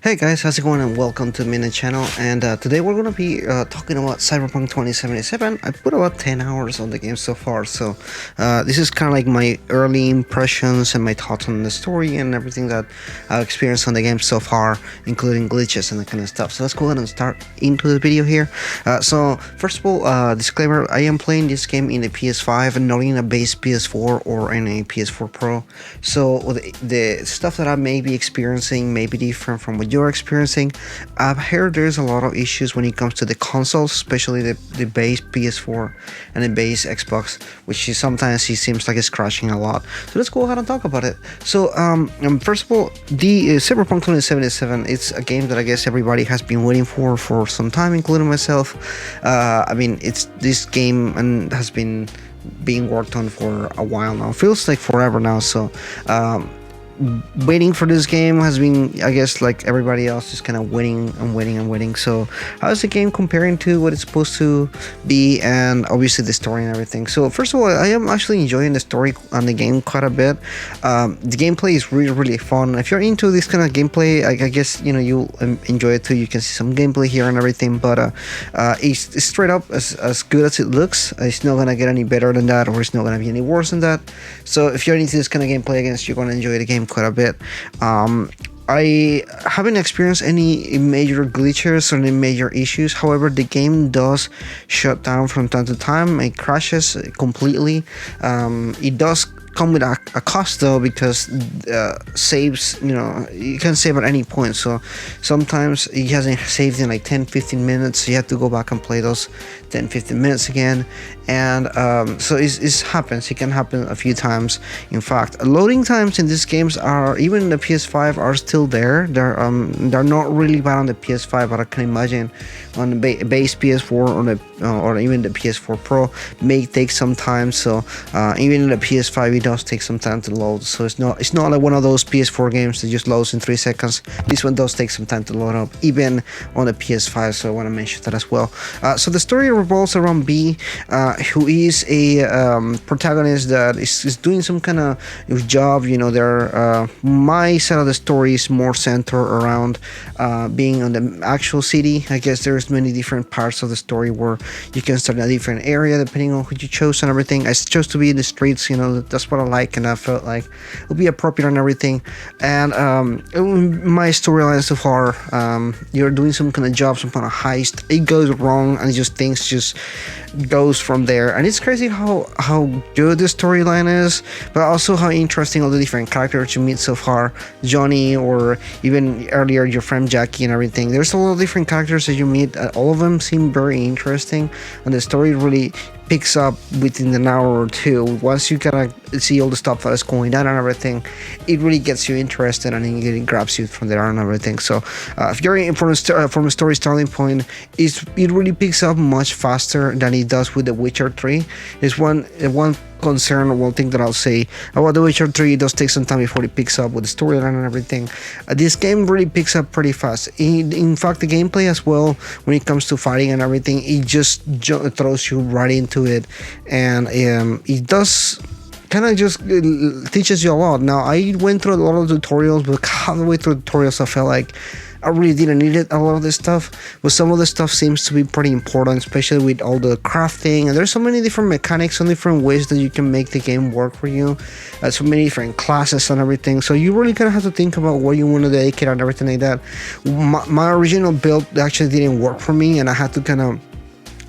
Hey guys, how's it going and welcome to Minute Channel. And today we're gonna be talking about Cyberpunk 2077. I put about 10 hours on the game so far, so this is kind of like my early impressions and my thoughts on the story and everything that I've experienced on the game so far, including glitches and that kind of stuff. So let's go ahead and start into the video here. So first of all, disclaimer: I am playing this game in a PS5 and not in a base PS4 or in a PS4 Pro. So the stuff that I may be experiencing may be different from what you're experiencing. I've heard there's a lot of issues when it comes to the consoles, especially the base PS4 and the base Xbox, which is sometimes it seems like it's crashing a lot. So let's go ahead and talk about it. So first of all, the Cyberpunk 2077, it's a game that I guess everybody has been waiting for some time, including myself. I mean, it's this game and has been being worked on for a while now. Feels like forever now. So waiting for this game has been, I guess, like everybody else, just kind of waiting. So how's the game comparing to what it's supposed to be, and obviously the story and everything? So first of all, I am actually enjoying the story on the game quite a bit. The gameplay is really fun. If you're into this kind of gameplay, I guess you'll enjoy it too. You can see some gameplay here and everything, but it's straight up as good as it looks. It's not gonna get any better than that, or it's not gonna be any worse than that. So if you're into this kind of gameplay, I guess you're gonna enjoy the game quite a bit. I haven't experienced any major glitches or any major issues. However, the game does shut down from time to time. It crashes completely. It does come with a cost though, because saves, you can save at any point. So sometimes it hasn't saved in like 10-15 minutes, so you have to go back and play those 10-15 minutes again. And so it happens. It can happen a few times. In fact, loading times in these games are, even the PS5, are still there. They're not really bad on the PS5, but I can imagine on the base PS4 or even the PS4 Pro may take some time. So even the PS5, it does take some time to load. So it's not like one of those PS4 games that just loads in 3 seconds. This one does take some time to load up, even on the PS5. So I want to mention that as well. So the story revolves around B, who is a protagonist that is doing some kind of job. My side of the story is more centered around being on the actual city. I guess there's many different parts of the story where you can start in a different area depending on who you chose and everything. I chose to be in the streets. That's what I like, and I felt like it would be appropriate and everything. And my storyline so far, you're doing some kind of job, some kind of heist. It goes wrong, and things just goes from there. And it's crazy how good the storyline is, but also how interesting all the different characters you meet so far. Johnny, or even earlier your friend Jackie and everything. There's a lot of different characters that you meet. All of them seem very interesting, and the story really picks up within an hour or two. Once you kind of see all the stuff that is going on and everything, it really gets you interested, and it grabs you from there and everything. So if you're in from a storytelling point, it really picks up much faster than it does with The Witcher 3. It's one concern, or one thing that I'll say about The Witcher 3, it does take some time before it picks up with the storyline and everything. This game really picks up pretty fast. In fact, the gameplay as well, when it comes to fighting and everything, it just throws you right into it, and it does kind of just teaches you a lot. Now, I went through a lot of tutorials, but halfway through tutorials I felt like I really didn't need it, a lot of this stuff, but some of the stuff seems to be pretty important, especially with all the crafting. And there's so many different mechanics and different ways that you can make the game work for you. So many different classes and everything. So you really kind of have to think about what you want to dedicate and everything like that. My original build actually didn't work for me, and I had to kind of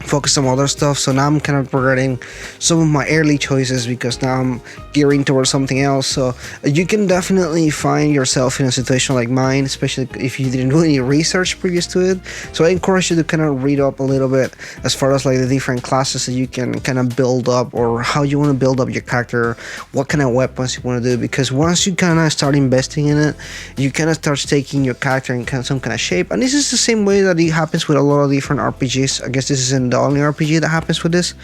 focus on other stuff. So now I'm kind of regretting some of my early choices, because now I'm gearing towards something else. So you can definitely find yourself in a situation like mine, especially if you didn't do any research previous to it. So I encourage you to kind of read up a little bit as far as like the different classes that you can kind of build up, or how you want to build up your character, what kind of weapons you want to do. Because once you kind of start investing in it, you kind of start taking your character in some kind of shape. And this is the same way that it happens with a lot of different RPGs. I guess this isn't the only RPG that happens with this.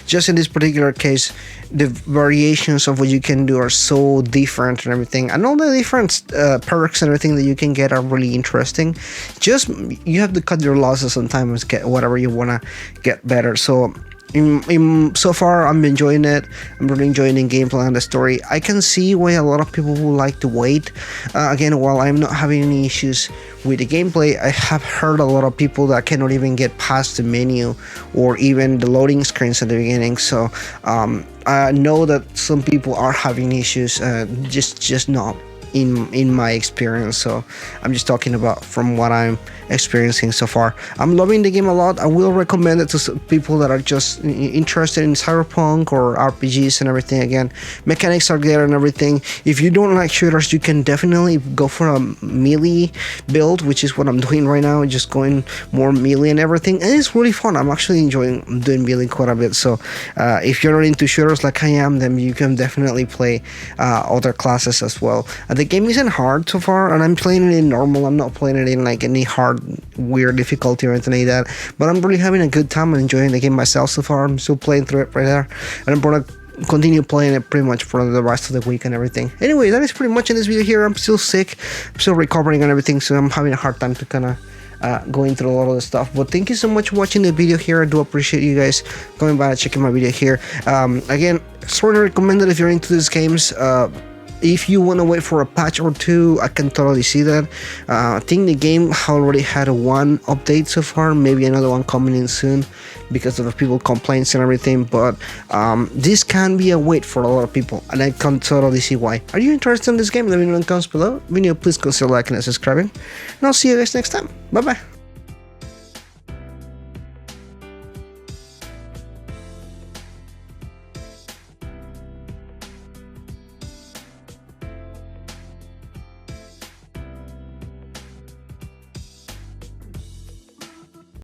Just in this particular case, the variations of what you can do are so different and everything, and all the different perks and everything that you can get are really interesting. Just you have to cut your losses sometimes, get whatever you want to get better. So So far I'm enjoying it. I'm really enjoying the gameplay and the story. I can see why a lot of people would like to wait. Again, while I'm not having any issues with the gameplay, I have heard a lot of people that cannot even get past the menu or even the loading screens at the beginning. So I know that some people are having issues, just not in my experience. So I'm just talking about from what I'm experiencing so far. I'm loving the game a lot. I will recommend it to people that are just interested in Cyberpunk or RPGs and everything. Again, mechanics are there and everything. If you don't like shooters, you can definitely go for a melee build, which is what I'm doing right now, just going more melee and everything, and it's really fun. I'm actually enjoying doing melee quite a bit. So if you're not into shooters like I am, then you can definitely play other classes as well. The game isn't hard so far, and I'm playing it in normal. I'm not playing it in like any hard, weird difficulty or anything like that, but I'm really having a good time and enjoying the game myself so far. I'm still playing through it right there, and I'm gonna continue playing it pretty much for the rest of the week and everything. Anyway, that is pretty much in this video here. I'm still sick, I'm still recovering and everything, so I'm having a hard time to kind of going through a lot of the stuff. But thank you so much for watching the video here. I do appreciate you guys going by and checking my video here. Again, strongly recommended if you're into these games. If you want to wait for a patch or two, I can totally see that. I think the game already had one update so far, maybe another one coming in soon because of the people complaints and everything, but this can be a wait for a lot of people, and I can totally see why. Are you interested in this game? Let me know in the comments below. If you're new, please consider liking and subscribing, and I'll see you guys next time. Bye bye.